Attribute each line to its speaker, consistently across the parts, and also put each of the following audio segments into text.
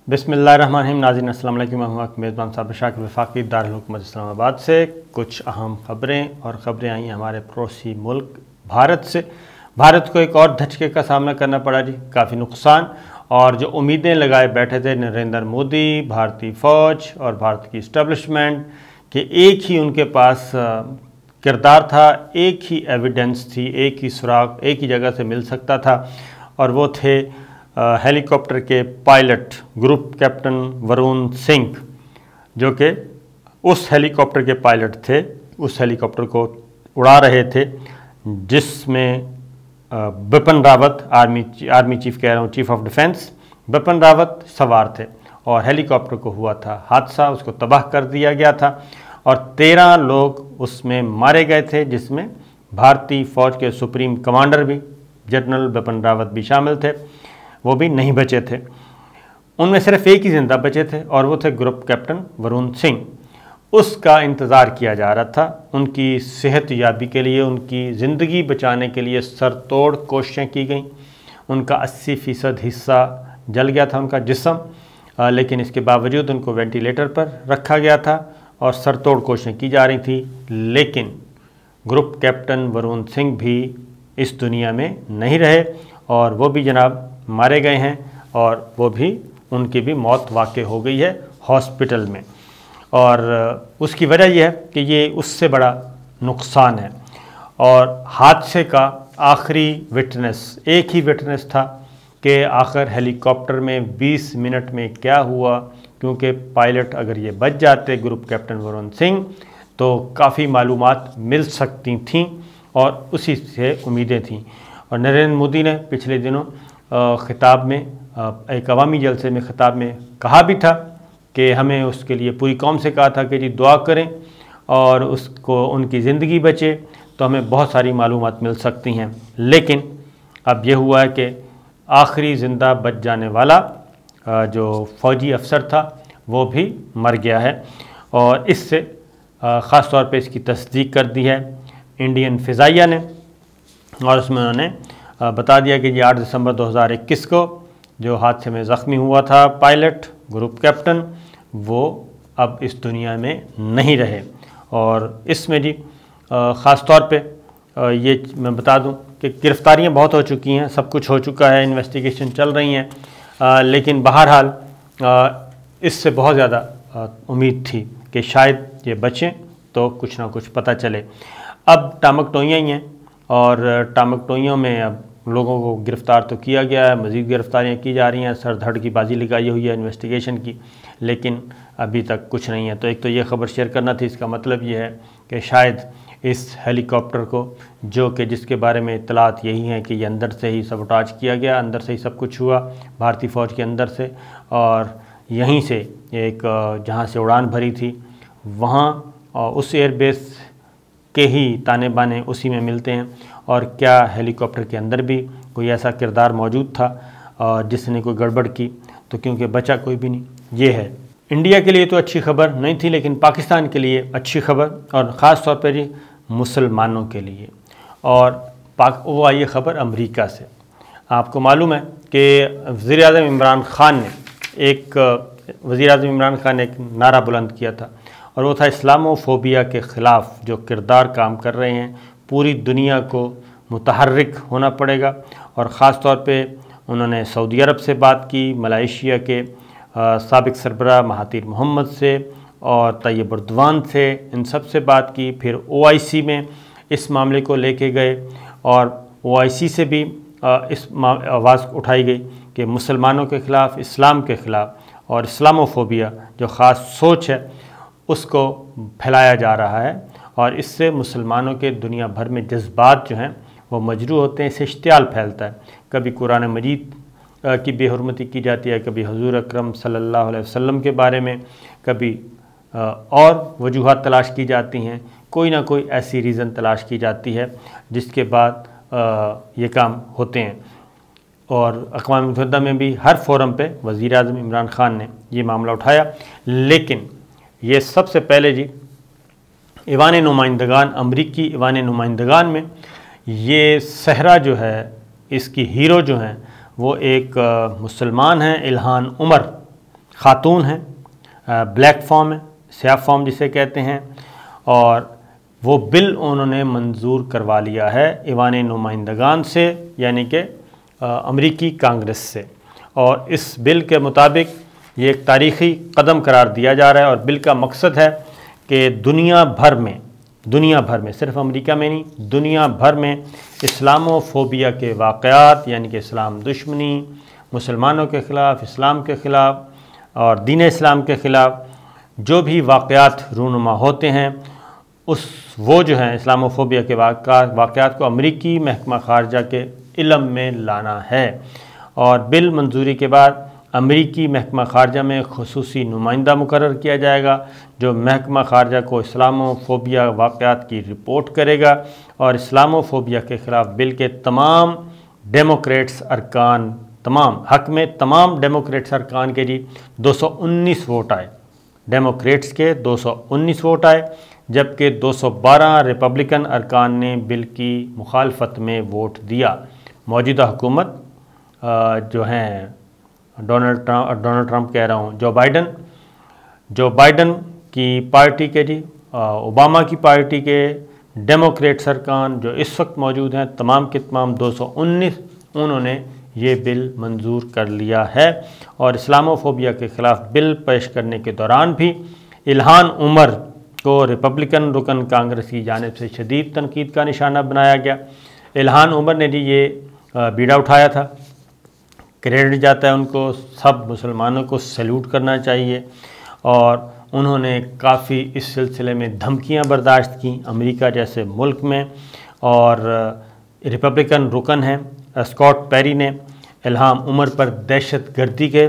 Speaker 1: बिस्मिल्लाहिर्रहमानिर्रहीम। नाज़रीन अस्सलाम वालेकुम। मैं हूं आपका मेज़बान साबिर शाकिर वफाकी दारुल हुकूमत इस्लामाबाद से। कुछ अहम खबरें आई हैं हमारे पड़ोसी मुल्क भारत से। भारत को एक और धचके का सामना करना पड़ा जी, काफ़ी नुकसान। और जो उम्मीदें लगाए बैठे थे नरेंद्र मोदी, भारतीय फ़ौज और भारत की इस्टेब्लिशमेंट कि एक ही उनके पास किरदार था, एक ही एविडेंस थी, एक ही सुराग एक ही जगह से मिल सकता था, और वो थे हेलीकॉप्टर के pilot group captain Varun Singh, जो कि उस हेलीकॉप्टर के पायलट थे, उस हेलीकॉप्टर को उड़ा रहे थे जिसमें बिपिन रावत, आर्मी चीफ कह रहा हूँ, chief of defence Bipin Rawat सवार थे। और हेलीकॉप्टर को हुआ था हादसा, उसको तबाह कर दिया गया था और 13 लोग उसमें मारे गए थे, जिसमें भारतीय फ़ौज के सुप्रीम कमांडर भी जनरल बिपिन रावत भी शामिल थे। वो भी नहीं बचे थे। उनमें सिर्फ एक ही जिंदा बचे थे और वो थे ग्रुप कैप्टन वरुण सिंह। उसका इंतज़ार किया जा रहा था। उनकी सेहत याबी के लिए, उनकी ज़िंदगी बचाने के लिए सरतोड़ कोशिशें की गईं। उनका 80% हिस्सा जल गया था, उनका जिस्म, लेकिन इसके बावजूद उनको वेंटिलेटर पर रखा गया था और सरतोड़ कोशिशें की जा रही थी। लेकिन ग्रुप कैप्टन वरुण सिंह भी इस दुनिया में नहीं रहे और वो भी जनाब मारे गए हैं, और वो भी, उनकी भी मौत वाक़ई हो गई है हॉस्पिटल में। और उसकी वजह यह है कि ये उससे बड़ा नुकसान है। और हादसे का आखिरी विटनेस, एक ही विटनेस था कि आखिर हेलीकॉप्टर में 20 मिनट में क्या हुआ, क्योंकि पायलट अगर ये बच जाते ग्रुप कैप्टन वरुण सिंह तो काफ़ी मालूमात मिल सकती थीं और उसी से उम्मीदें थीं। और नरेंद्र मोदी ने पिछले दिनों ख़िताब में, एक अवामी जलसे में ख़िताब में कहा भी था कि हमें उसके लिए पूरी कौम से कहा था कि जी दुआ करें और उसको, उनकी ज़िंदगी बचे तो हमें बहुत सारी मालूमात मिल सकती हैं। लेकिन अब ये हुआ है कि आखिरी ज़िंदा बच जाने वाला जो फ़ौजी अफसर था वो भी मर गया है। और इससे ख़ास तौर पे इसकी तस्दीक कर दी है इंडियन फ़िज़ाइया ने, और उसमें उन्होंने बता दिया कि 8 दिसंबर 2021 को जो हादसे में ज़ख्मी हुआ था पायलट ग्रुप कैप्टन, वो अब इस दुनिया में नहीं रहे। और इसमें जी ख़ास तौर पे ये मैं बता दूं कि गिरफ़्तारियाँ बहुत हो चुकी हैं, सब कुछ हो चुका है, इन्वेस्टिगेशन चल रही हैं, लेकिन बहरहाल इससे बहुत ज़्यादा उम्मीद थी कि शायद ये बचें तो कुछ ना कुछ पता चले। अब टामक टोइयाँ ही हैं और टामक टोइयों में अब लोगों को गिरफ़्तार तो किया गया है, मज़ीद गिरफ़्तारियाँ की जा रही हैं, सर धड़ की बाजी लगाई हुई है इन्वेस्टिगेशन की, लेकिन अभी तक कुछ नहीं है। तो एक तो ये ख़बर शेयर करना थी। इसका मतलब ये है कि शायद इस हेलीकॉप्टर को, जो कि जिसके बारे में इत्तलात यही हैं कि ये अंदर से ही सबोटाज किया गया, अंदर से ही सब कुछ हुआ भारतीय फ़ौज के अंदर से, और यहीं से एक जहाँ से उड़ान भरी थी वहाँ उस एयरबेस के ही ताने बाने उसी में मिलते हैं। और क्या हेलीकॉप्टर के अंदर भी कोई ऐसा किरदार मौजूद था जिसने कोई गड़बड़ की, तो क्योंकि बचा कोई भी नहीं। ये है इंडिया के लिए तो अच्छी खबर नहीं थी, लेकिन पाकिस्तान के लिए अच्छी खबर, और ख़ास तौर पर जी मुसलमानों के लिए। और वो आई है खबर अमेरिका से। आपको मालूम है कि वज़ीर-ए-आज़म इमरान ख़ान ने एक नारा बुलंद किया था, और वो था इस्लामोफोबिया के ख़िलाफ़ जो किरदार काम कर रहे हैं, पूरी दुनिया को मुतहर्रिक होना पड़ेगा। और ख़ास तौर पे उन्होंने सऊदी अरब से बात की, मलेशिया के साबिक़ सरबराह महातिर मोहम्मद से और तैयब एर्दोग़ान से, इन सब से बात की। फिर OIC में इस मामले को लेके गए और OIC से भी इस आवाज़ उठाई गई कि मुसलमानों के ख़िलाफ़, इस्लाम के ख़िलाफ़ और इस्लामोफोबिया जो ख़ास सोच है उसको फैलाया जा रहा है, और इससे मुसलमानों के दुनिया भर में जज्बात जो हैं वो मजरू होते हैं, इससे इश्तियाल फैलता है। कभी कुरान मजीद की बेहुरमती की जाती है, कभी हुज़ूर अकरम सल्लल्लाहु अलैहि वसल्लम के बारे में, कभी और वजूहात तलाश की जाती हैं, कोई ना कोई ऐसी रीज़न तलाश की जाती है जिसके बाद ये काम होते हैं। और अक़वाम मुत्तहिदा में भी हर फोरम पे वज़ीर-ए-आज़म इमरान ख़ान ने ये मामला उठाया। लेकिन ये सबसे पहले जी ईवान नुमाइंदगान, अमरीकी ईवान नुमाइंदगान में ये सहरा जो है, इसकी हीरो जो हैं वो एक मुसलमान हैं, इल्हान उमर, खातून हैं, ब्लैक फॉर्म है, स्याह फॉर्म जिसे कहते हैं, और वो बिल उन्होंने मंजूर करवा लिया है ईवान नुमाइंदगान से, यानी कि अमरीकी कांग्रेस से। और इस बिल के मुताबिक ये एक तारीख़ी कदम करार दिया जा रहा है, और बिल का मकसद है कि दुनिया भर में सिर्फ अमेरिका में नहीं, दुनिया भर में इस्लामोफोबिया के वाक़यात, यानी कि इस्लाम दुश्मनी, मुसलमानों के ख़िलाफ़, इस्लाम के ख़िलाफ़ और दीन इस्लाम के ख़िलाफ़ जो भी वाक़यात रूनुमा होते हैं, वो जो हैं इस्लामोफोबिया के वाक़यात को अमरीकी महकमा ख़ारजा के इल्म में लाना है। और बिल मंजूरी के बाद अमरीकी महकमा ख़ारजा में ख़ुसूसी नुमाइंदा मुकर्रर किया जाएगा, जो महकमा ख़ारजा को इस्लामोफोबिया वाक़यात की रिपोर्ट करेगा, और इस्लामोफोबिया के ख़िलाफ़ बिल के तमाम डेमोक्रेट्स अरकान, तमाम हक़ में तमाम डेमोक्रेट्स अरकान के जी 219 वोट आए, डेमोक्रेट्स के 219 वोट आए, जबकि 212 रिपब्लिकन अरकान ने बिल की मुखालफत में वोट दिया। मौजूदा हुकूमत जो हैं डोनाल्ड ट्रंप कह रहा हूँ, जो बाइडन की पार्टी के जी, ओबामा की पार्टी के डेमोक्रेट्स अरकान जो इस वक्त मौजूद हैं, तमाम के तमाम 219 उन्होंने ये बिल मंजूर कर लिया है। और इस्लामोफोबिया के ख़िलाफ़ बिल पेश करने के दौरान भी इल्हान उमर को रिपब्लिकन रुकन कांग्रेस की जानिब से शदीद तनकीद का निशाना बनाया गया। इल्हान उमर ने जी ये बीड़ा उठाया था, क्रेडिट जाता है उनको, सब मुसलमानों को सैल्यूट करना चाहिए, और उन्होंने काफ़ी इस सिलसिले में धमकियां बर्दाश्त की अमेरिका जैसे मुल्क में। और रिपब्लिकन रुकन हैं स्कॉट पेरी ने इल्हान उमर पर दहशत गर्दी के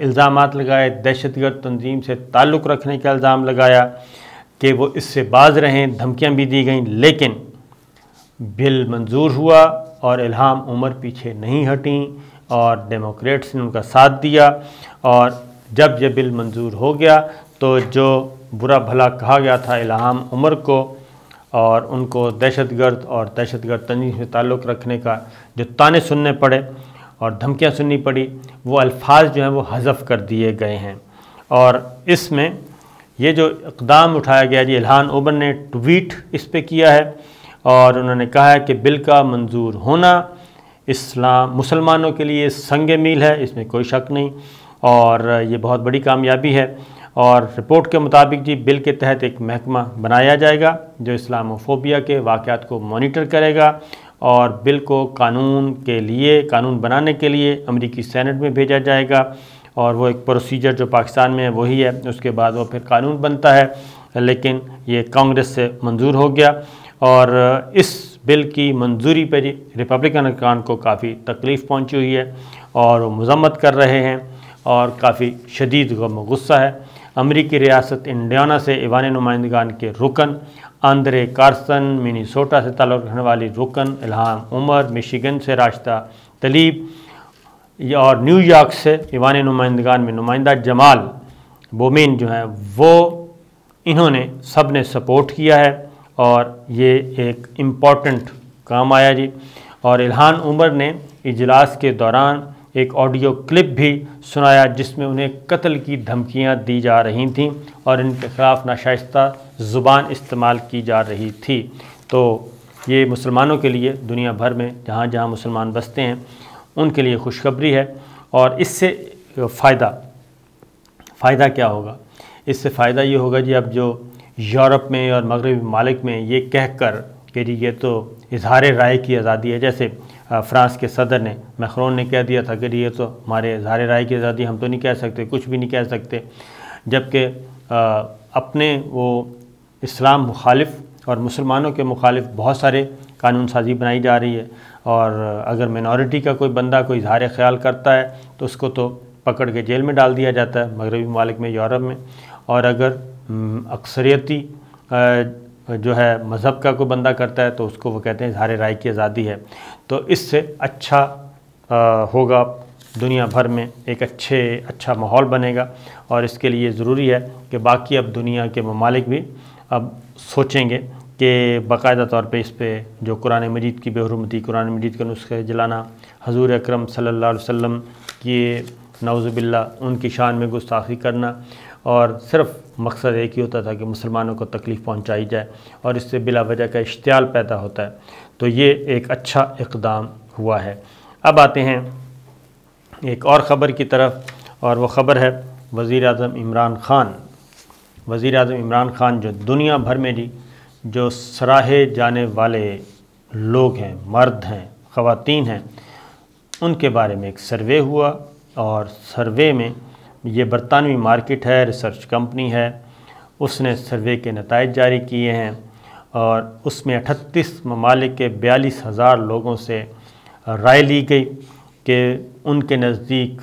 Speaker 1: इल्ज़ामात लगाए, दहशतगर्द तंजीम से ताल्लुक़ रखने का इल्ज़ाम लगाया कि वो इससे बाज रहें, धमकियां भी दी गईं, लेकिन बिल मंजूर हुआ और इल्हान उमर पीछे नहीं हटीं और डेमोक्रेट्स ने उनका साथ दिया। और जब ये बिल मंजूर हो गया तो जो बुरा भला कहा गया था इल्हान उमर को, और उनको दहशतगर्द और दहशतगर्द तंजीम से ताल्लुक़ रखने का जो ताने सुनने पड़े और धमकियां सुननी पड़ी, वो अल्फाज जो हैं वो हज़फ कर दिए गए हैं। और इसमें ये जो इक़दाम उठाया गया जी, इल्हान उमर ने ट्वीट इस पे किया है और उन्होंने कहा है कि बिल का मंजूर होना मुसलमानों के लिए संग मील है, इसमें कोई शक नहीं, और ये बहुत बड़ी कामयाबी है। और रिपोर्ट के मुताबिक जी बिल के तहत एक महकमा बनाया जाएगा जो इस्लामोफोबिया के वाक़यात को मॉनिटर करेगा, और बिल को कानून बनाने के लिए अमेरिकी सेनेट में भेजा जाएगा, और वो एक प्रोसीजर जो पाकिस्तान में है वही है, उसके बाद वो फिर कानून बनता है। लेकिन ये कांग्रेस से मंजूर हो गया, और इस बिल की मंजूरी पर रिपब्लिकन अरकान को काफ़ी तकलीफ़ पहुंची हुई है और वो मज़म्मत कर रहे हैं और काफ़ी शदीद गम गुस्सा है। अमरीकी रियासत इंडियाना से ईवान नुमाइंदगान के रुकन आंद्रे कार्सन, मिनीसोटा से ताल्लुक़ रखने वाली रुकन इल्हान उमर, मिशिगन से राशिदा तलीब, और न्यूयॉर्क से ईवान नुमाइंदगान में नुमाइंदा जमाल बोमेन जो हैं वो, इन्होंने सब ने सपोर्ट किया है और ये एक इम्पॉर्टेंट काम आया जी। और इल्हान उमर ने इजलास के दौरान एक ऑडियो क्लिप भी सुनाया जिसमें उन्हें कत्ल की धमकियां दी जा रही थीं और इनके ख़िलाफ़ नाशाइस्ता ज़ुबान इस्तेमाल की जा रही थी। तो ये मुसलमानों के लिए दुनिया भर में जहाँ जहाँ मुसलमान बसते हैं उनके लिए खुशखबरी है। और इससे फ़ायदा क्या होगा? इससे फ़ायदा ये होगा जी, अब जो यूरोप में और मगरबी ममालिक में ये कह कर कि जी ये तो इजहार राय की आज़ादी है, जैसे फ़्रांस के सदर ने मैक्रोन ने कह दिया था कि ये तो हमारे इजहार राय की आज़ादी, हम तो नहीं कह सकते, कुछ भी नहीं कह सकते, जबकि अपने वो इस्लाम मुखालिफ और मुसलमानों के मुखालिफ बहुत सारे कानून साजी बनाई जा रही है। और अगर मिनॉरिटी का कोई बंदा कोई इजहार ख़याल करता है तो उसको तो पकड़ के जेल में डाल दिया जाता है मगरबी ममालिक में, यूरोप में। और अगर अक्सरियती जो है मज़हब का कोई बंदा करता है तो उसको वो कहते हैं इजहार राय की आज़ादी है। तो इससे अच्छा होगा, दुनिया भर में एक अच्छा माहौल बनेगा। और इसके लिए ज़रूरी है कि बाकी अब दुनिया के ममालिक भी अब सोचेंगे कि बाकायदा तौर पे इस पे जो कुरान मजीद की बेहुरमती, कुरान मजीद के नुस्खे जलाना, हजूर अकरम सल्लल्लाहु अलैहि वसल्लम की नऊज़ु बिल्लाह उनकी शान में गुस्ताखी करना, और सिर्फ़ मकसद एक ही होता था कि मुसलमानों को तकलीफ़ पहुंचाई जाए और इससे बिला वजह का इश्तियाल पैदा होता है। तो ये एक अच्छा इक़दाम हुआ है। अब आते हैं एक और ख़बर की तरफ, और वो ख़बर है वज़ीर-ए-आज़म इमरान ख़ान। वज़ीर-ए-आज़म इमरान ख़ान जो दुनिया भर में जी जो सराहे जाने वाले लोग हैं, मर्द हैं, ख़वातीन हैं, उनके बारे में एक सर्वे हुआ, और सर्वे में ये बरतानवी मार्केट है, रिसर्च कंपनी है, उसने सर्वे के नताइज जारी किए हैं, और उसमें 38 ममालिक के 42,000 लोगों से राय ली गई कि उनके नज़दीक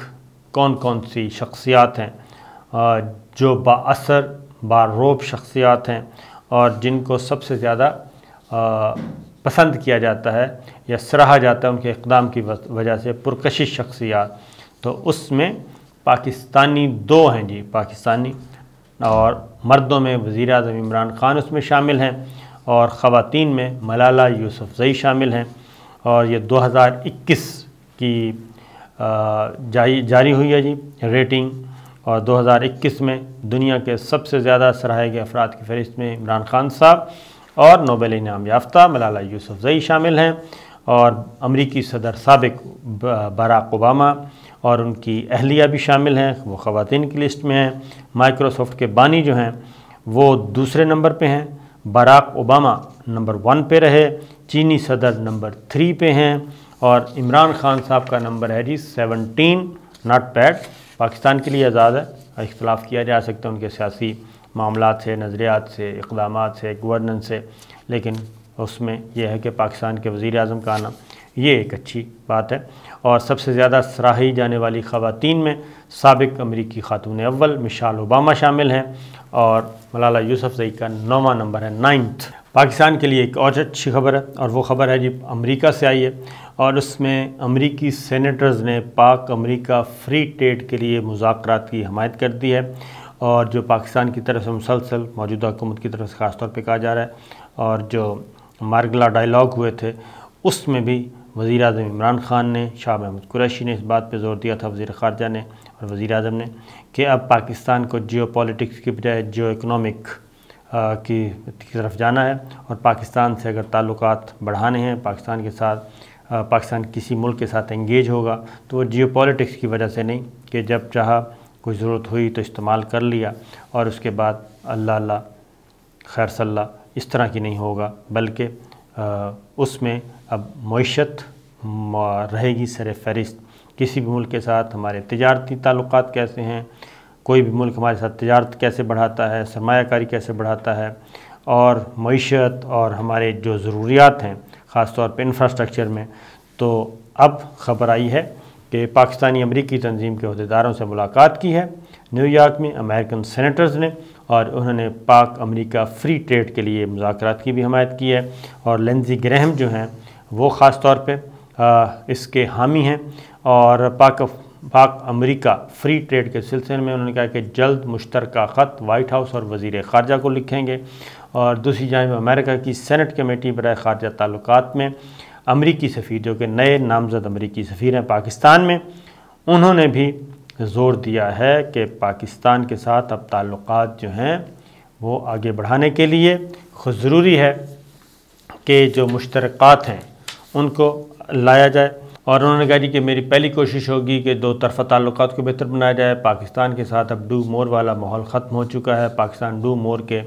Speaker 1: कौन कौन सी शख्सियात हैं जो बाअसर बारोब शख्सियात हैं और जिनको सबसे ज़्यादा पसंद किया जाता है या सराहा जाता है उनके इक़दाम की वजह से, पुरकशिश शख्सियात। तो उसमें पाकिस्तानी 2 हैं जी, पाकिस्तानी, और मर्दों में वज़ीर-ए-आज़म इमरान ख़ान उसमें शामिल हैं, और ख़वातीन में मलाला यूसुफ़ज़ई शामिल हैं। और ये 2021 की जारी हुई है जी रेटिंग, और 2021 में दुनिया के सबसे ज़्यादा सराहे गए अफराद की फ़हरिस्त में इमरान ख़ान साहब और नोबेल इनाम याफ्ता मलाला यूसुफ़ज़ई शामिल हैं, और अमरीकी सदर साबिक़ बराक ओबामा और उनकी अहलिया भी शामिल हैं, वो ख़वातीन की लिस्ट में हैं। माइक्रोसॉफ्ट के बानी जो हैं वो दूसरे नंबर पे हैं, बराक ओबामा नंबर 1 पे रहे, चीनी सदर नंबर 3 पे हैं, और इमरान ख़ान साहब का नंबर है जी 17। नॉट बैड, पाकिस्तान के लिए आज़ाद है, इख्तलाफ किया जा सकता है उनके सियासी मामलात से, नज़रियात से, इक़दामात से, गवर्नेंस से, लेकिन उसमें यह है कि पाकिस्तान के वज़ीर-ए-आज़म का आना ये एक अच्छी बात है। और सबसे ज़्यादा सराही जाने वाली ख़वातीन में साबिक़ अमरीकी खातून अव्वल मिशेल ओबामा शामिल हैं, और मलाला यूसुफ़ज़ई का 9वां नंबर है, 9th। पाकिस्तान के लिए एक और अच्छी खबर है, और वो ख़बर है जी अमेरिका से आई है, और उसमें अमरीकी सेनेटर्स ने पाक अमरीका फ्री ट्रेड के लिए मुज़ाकरात की हमायत कर दी है, और जो पाकिस्तान की तरफ से मुसलसल मौजूदा हुकूमत की तरफ से ख़ास तौर पे कहा जा रहा है, और जो मार्गला डायलॉग हुए थे उसमें भी वज़ीर-ए-आज़म इमरान ख़ान ने, शाह महमूद कुरैशी ने इस बात पे ज़ोर दिया था, वज़ीर ख़ारजा ने और वज़ीर-ए-आज़म ने, कि अब पाकिस्तान को जियो पॉलिटिक्स की बजाय जियो इकनॉमिक की तरफ जाना है, और पाकिस्तान से अगर ताल्लुकात बढ़ाने हैं, पाकिस्तान के साथ पाकिस्तान किसी मुल्क के साथ एंगेज होगा तो वो जियो पॉलिटिक्स की वजह से नहीं कि जब चाहा कोई ज़रूरत हुई तो इस्तेमाल कर लिया और उसके बाद अल्लाह अल्लाह खैर सल्ला, इस तरह की नहीं होगा, बल्कि उसमें अब मईशत रहेगी सर फ़हरिस्त। किसी भी मुल्क के साथ हमारे तिजारती ताल्लुकात कैसे हैं, कोई भी मुल्क हमारे साथ तिजारत कैसे बढ़ाता है, सरमायाकारी कैसे बढ़ाता है, और मईशत और हमारे जो ज़रूरियात हैं ख़ास तौर पे इंफ्रास्ट्रक्चर में। तो अब ख़बर आई है कि पाकिस्तानी अमरीकी तंजीम के अहदेदारों से मुलाकात की है न्यूयॉर्क में अमेरिकन सेनेटर्स ने, और उन्होंने पाक अमेरिका फ्री ट्रेड के लिए मुज़ाकरात की भी हमायत की है, और लिंडज़े ग्रैहम जो हैं वो ख़ास तौर पे इसके हामी हैं, और पाक अमेरिका फ्री ट्रेड के सिलसिले में उन्होंने कहा कि जल्द मुश्तरका ख़त वाइट हाउस और वज़ीर ख़ारजा को लिखेंगे। और दूसरी जानिब अमेरिका की सेनेट कमेटी बराए ख़ारजा ताल्लुकात में अमरीकी सफ़ीर, जो कि नए नामज़द अमरीकी सफ़ीर हैं पाकिस्तान में, उन्होंने भी ज़ोर दिया है कि पाकिस्तान के साथ अब ताल्लुकात जो हैं वो आगे बढ़ाने के लिए खुद ज़रूरी है कि जो मुश्तरकात हैं उनको लाया जाए। और उन्होंने कहा जी कि मेरी पहली कोशिश होगी कि दो तरफ़ा ताल्लुकात को बेहतर बनाया जाए। पाकिस्तान के साथ अब डू मोर वाला माहौल ख़त्म हो चुका है, पाकिस्तान डू मोर के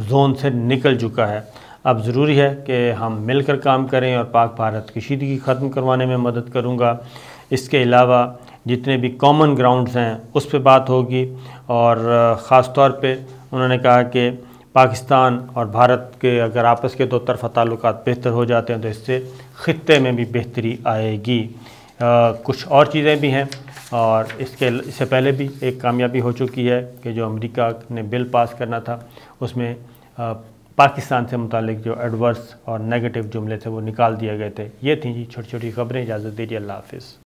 Speaker 1: जोन से निकल चुका है। अब ज़रूरी है कि हम मिलकर काम करें, और पाक भारत कशीदगी ख़त्म करवाने में मदद करूँगा। इसके अलावा जितने भी कॉमन ग्राउंड्स हैं उस पर बात होगी, और ख़ास तौर पे उन्होंने कहा कि पाकिस्तान और भारत के अगर आपस के दो तरफ़ा ताल्लुकात बेहतर हो जाते हैं तो इससे ख़ित्ते में भी बेहतरी आएगी। कुछ और चीज़ें भी हैं, और इससे पहले भी एक कामयाबी हो चुकी है कि जो अमेरिका ने बिल पास करना था उसमें पाकिस्तान से मुतालिक जो एडवर्स और नेगेटिव जुमले थे वो निकाल दिए गए थे। ये थी जी छोटी छोटी ख़बरें। इजाज़त दीजिए, अल्लाह हाफ़िज़।